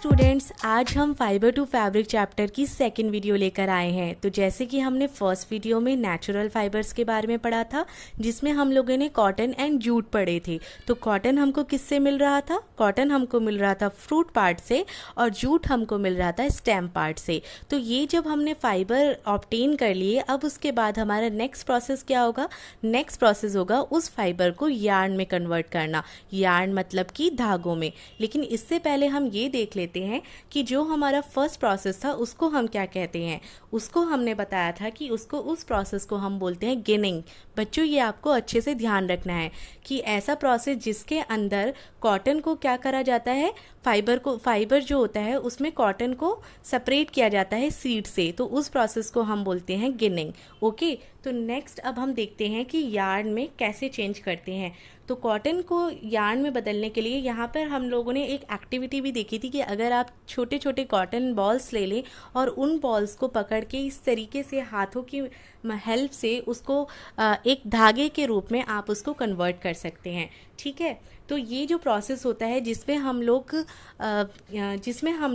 Students, आज हम fibre to fabric chapter की सेकंड वीडियो लेकर आए हैं। तो जैसे कि हमने फर्स्ट वीडियो में नेचुरल फाइबर्स के बारे में पढ़ा था, जिसमें हम लोगों ने कॉटन एंड जूट पढ़े थे। तो कॉटन हमको किससे मिल रहा था? कॉटन हमको मिल रहा था फ्रूट पार्ट से, और जूट हमको मिल रहा था स्टेम पार्ट से। तो ये जब हमने फाइबर ऑब्टेन कर लिए, अब उसके बाद हमारा नेक्स्ट प्रोसेस क्या होगा? नेक्स्ट प्रोसेस होगा उस फाइबर को यार्न में कन्वर्ट करना। यार्न मतलब कि धागों में। लेकिन इससे पहले हम ये देख लेते हैं कि जो हमारा फर्स्ट प्रोसेस था उसको हम क्या कहते हैं। उसको हमने बताया था कि उस प्रोसेस को हम बोलते हैं गिनिंग। बच्चों, ये आपको अच्छे से ध्यान रखना है कि ऐसा प्रोसेस जिसके अंदर कॉटन को क्या करा जाता है, फाइबर जो होता है उसमें कॉटन को सेपरेट किया जाता है सीड से, तो उस प्रोसेस को हम बोलते हैं गिनिंग। ओके, तो नेक्स्ट अब हम देखते हैं कि यार्न में कैसे चेंज करते हैं। तो कॉटन को यार्न में बदलने के लिए यहाँ पर हम लोगों ने एक एक्टिविटी भी देखी थी कि अगर आप छोटे छोटे कॉटन बॉल्स ले लें और उन बॉल्स को पकड़ के इस तरीके से हाथों की हेल्प से उसको एक धागे के रूप में आप उसको कन्वर्ट कर सकते हैं। ठीक है, तो ये जो प्रोसेस होता है जिसमें हम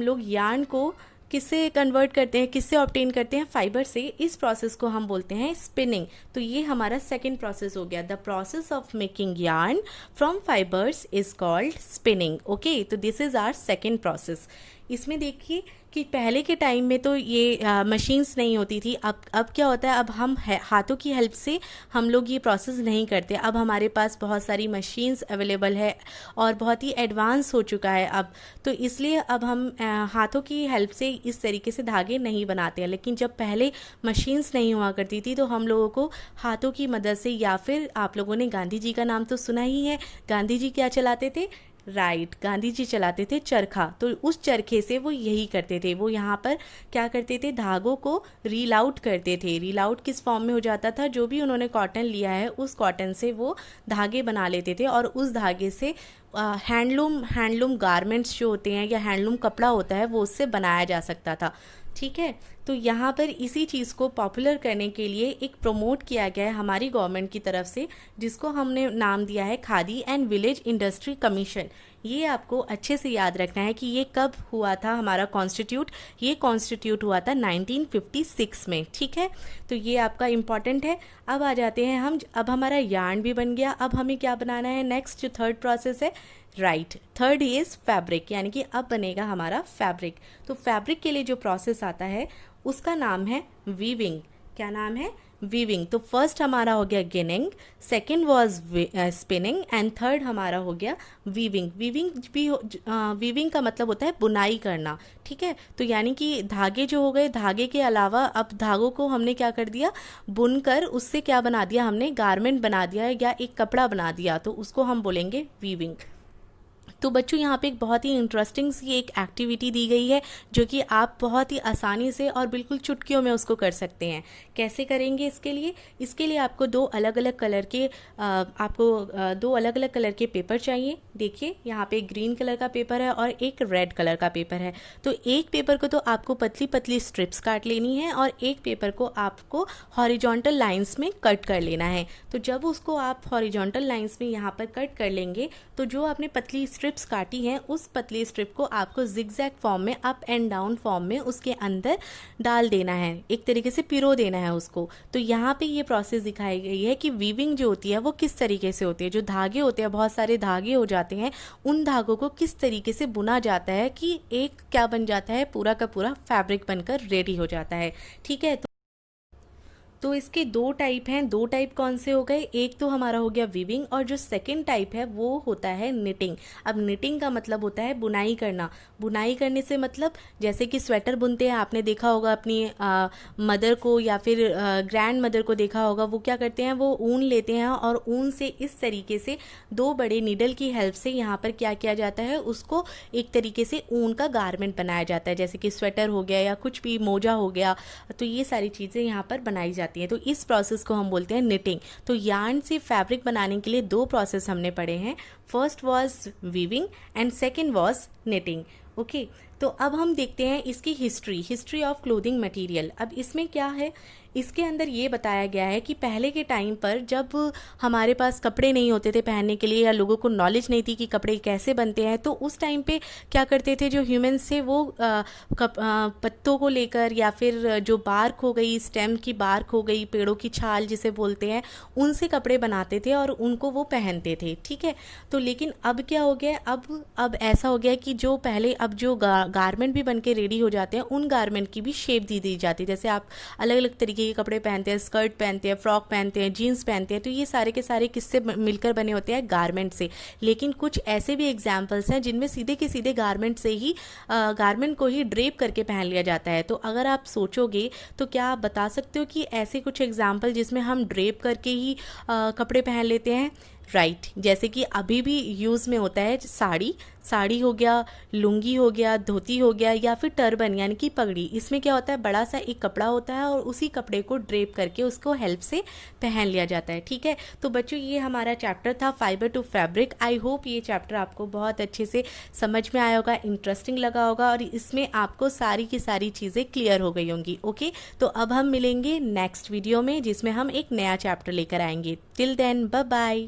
लोग यार्न को किससे कन्वर्ट करते हैं, किससे ऑब्टेन करते हैं? फाइबर से। इस प्रोसेस को हम बोलते हैं स्पिनिंग। तो ये हमारा सेकंड प्रोसेस हो गया। The process of making yarn from fibres is called spinning. Okay, तो this is our second process. इसमें देखिए कि पहले के टाइम में तो ये मशीन्स नहीं होती थी। अब क्या होता है, अब हम हाथों की हेल्प से हम लोग ये प्रोसेस नहीं करते। अब हमारे पास बहुत सारी मशीन्स अवेलेबल है और बहुत ही एडवांस हो चुका है अब। तो इसलिए अब हम हाथों की हेल्प से इस तरीके से धागे नहीं बनाते हैं। लेकिन जब पहले मशीन्स नहीं हुआ करती थी तो हम लोगों को हाथों की मदद से, या फिर आप लोगों ने गांधी जी का नाम तो सुना ही है। गांधी जी क्या चलाते थे? राइट, गांधी जी चलाते थे चरखा। तो उस चरखे से वो यही करते थे। वो यहाँ पर क्या करते थे? धागों को रील आउट करते थे। रील आउट किस फॉर्म में हो जाता था? जो भी उन्होंने कॉटन लिया है उस कॉटन से वो धागे बना लेते थे, और उस धागे से हैंडलूम गारमेंट्स जो होते हैं या हैंडलूम कपड़ा होता है वो उससे बनाया जा सकता था। ठीक है, तो यहाँ पर इसी चीज़ को पॉपुलर करने के लिए एक प्रमोट किया गया है हमारी गवर्नमेंट की तरफ से, जिसको हमने नाम दिया है khadi and village industry commission. ये आपको अच्छे से याद रखना है कि ये कब हुआ था हमारा कॉन्स्टिट्यूट। ये कॉन्स्टिट्यूट हुआ था 1956 में। ठीक है, तो ये आपका इम्पॉर्टेंट है। अब आ जाते हैं हम, अब हमारा यार्न भी बन गया। अब हमें क्या बनाना है? नेक्स्ट जो थर्ड प्रोसेस है, राइट, थर्ड इज फैब्रिक, यानी कि अब बनेगा हमारा फैब्रिक। तो फैब्रिक के लिए जो प्रोसेस आता है उसका नाम है वीविंग। क्या नाम है? वीविंग। तो फर्स्ट हमारा हो गया ginning, second was spinning, and third हमारा हो गया वीविंग। वीविंग का मतलब होता है बुनाई करना। ठीक है, तो यानी कि धागे जो हो गए, धागे के अलावा अब धागों को हमने क्या कर दिया? बुनकर उससे क्या बना दिया? हमने गारमेंट बना दिया या एक कपड़ा बना दिया, तो उसको हम बोलेंगे वीविंग। तो बच्चों, यहाँ पे एक बहुत ही इंटरेस्टिंग सी एक एक्टिविटी दी गई है जो कि आप बहुत ही आसानी से और बिल्कुल चुटकियों में उसको कर सकते हैं। कैसे करेंगे? इसके लिए आपको दो अलग अलग कलर के पेपर चाहिए। देखिए, यहाँ पे एक ग्रीन कलर का पेपर है और एक रेड कलर का पेपर है। तो एक पेपर को तो आपको पतली पतली स्ट्रिप्स काट लेनी है और एक पेपर को आपको हॉरिजॉन्टल लाइंस में कट कर लेना है। तो जब उसको आप हॉरिजॉन्टल लाइंस में यहाँ पर कट कर लेंगे तो जो आपने पतली स्ट्रिप्स काटी हैं उस पतली स्ट्रिप को आपको जिगजैग फॉर्म में, अप एंड डाउन फॉर्म में उसके अंदर डाल देना है, एक तरीके से पिरो देना है उसको। तो यहाँ पे ये प्रोसेस दिखाई गई है कि वीविंग जो होती है वो किस तरीके से होती है। जो धागे होते हैं, बहुत सारे धागे हो जाते हैं, उन धागों को किस तरीके से बुना जाता है कि एक क्या बन जाता है? पूरा का पूरा फैब्रिक बनकर रेडी हो जाता है। ठीक है, तो इसके दो टाइप हैं। दो टाइप कौन से हो गए? एक तो हमारा हो गया वीविंग, और जो सेकंड टाइप है वो होता है निटिंग। अब निटिंग का मतलब होता है बुनाई करना। बुनाई करने से मतलब जैसे कि स्वेटर बुनते हैं, आपने देखा होगा अपनी मदर को या फिर ग्रैंड मदर को देखा होगा, वो क्या करते हैं? वो ऊन लेते हैं और ऊन से इस तरीके से दो बड़े नीडल की हेल्प से यहाँ पर क्या किया जाता है? उसको एक तरीके से ऊन का गारमेंट बनाया जाता है, जैसे कि स्वेटर हो गया या कुछ भी मोजा हो गया। तो ये सारी चीज़ें यहाँ पर बनाई जाती है। तो इस प्रोसेस को हम बोलते हैं निटिंग। तो यार्न से फैब्रिक बनाने के लिए दो प्रोसेस हमने पढ़े हैं। First was weaving and second was knitting. Okay, तो अब हम देखते हैं इसकी हिस्ट्री ऑफ क्लोथिंग मटेरियल। अब इसमें क्या है, इसके अंदर ये बताया गया है कि पहले के टाइम पर जब हमारे पास कपड़े नहीं होते थे पहनने के लिए, या लोगों को नॉलेज नहीं थी कि कपड़े कैसे बनते हैं, तो उस टाइम पे क्या करते थे जो ह्यूमंस थे वो पत्तों को लेकर, या फिर जो बार्क हो गई, स्टेम की बार्क हो गई, पेड़ों की छाल जिसे बोलते हैं, उनसे कपड़े बनाते थे और उनको वो पहनते थे। ठीक है, तो लेकिन अब क्या हो गया, अब ऐसा हो गया कि जो पहले अब जो गारमेंट भी बन के रेडी हो जाते हैं, उन गारमेंट की भी शेप दी जाती है। जैसे आप अलग अलग तरीके के कपड़े पहनते हैं, स्कर्ट पहनते हैं, फ्रॉक पहनते हैं, जीन्स पहनते हैं, तो ये सारे के सारे किससे मिलकर बने होते हैं, गारमेंट से। लेकिन कुछ ऐसे भी एग्जाम्पल्स हैं जिनमें सीधे के सीधे गारमेंट से ही गारमेंट को ही ड्रेप करके पहन लिया जाता है। तो अगर आप सोचोगे तो क्या आप बता सकते हो कि ऐसे कुछ एग्जाम्पल जिसमें हम ड्रेप करके ही कपड़े पहन लेते हैं? राइट, जैसे कि अभी भी यूज़ में होता है साड़ी हो गया, लुंगी हो गया, धोती हो गया, या फिर टर्बन यानी कि पगड़ी। इसमें क्या होता है, बड़ा सा एक कपड़ा होता है और उसी कपड़े को ड्रेप करके उसको हेल्प से पहन लिया जाता है। ठीक है, तो बच्चों ये हमारा चैप्टर था fibre to fabric. I hope ये चैप्टर आपको बहुत अच्छे से समझ में आया होगा, इंटरेस्टिंग लगा होगा, और इसमें आपको सारी की सारी चीज़ें क्लियर हो गई होंगी। ओके, तो अब हम मिलेंगे नेक्स्ट वीडियो में जिसमें हम एक नया चैप्टर लेकर आएंगे। Till then, bye bye.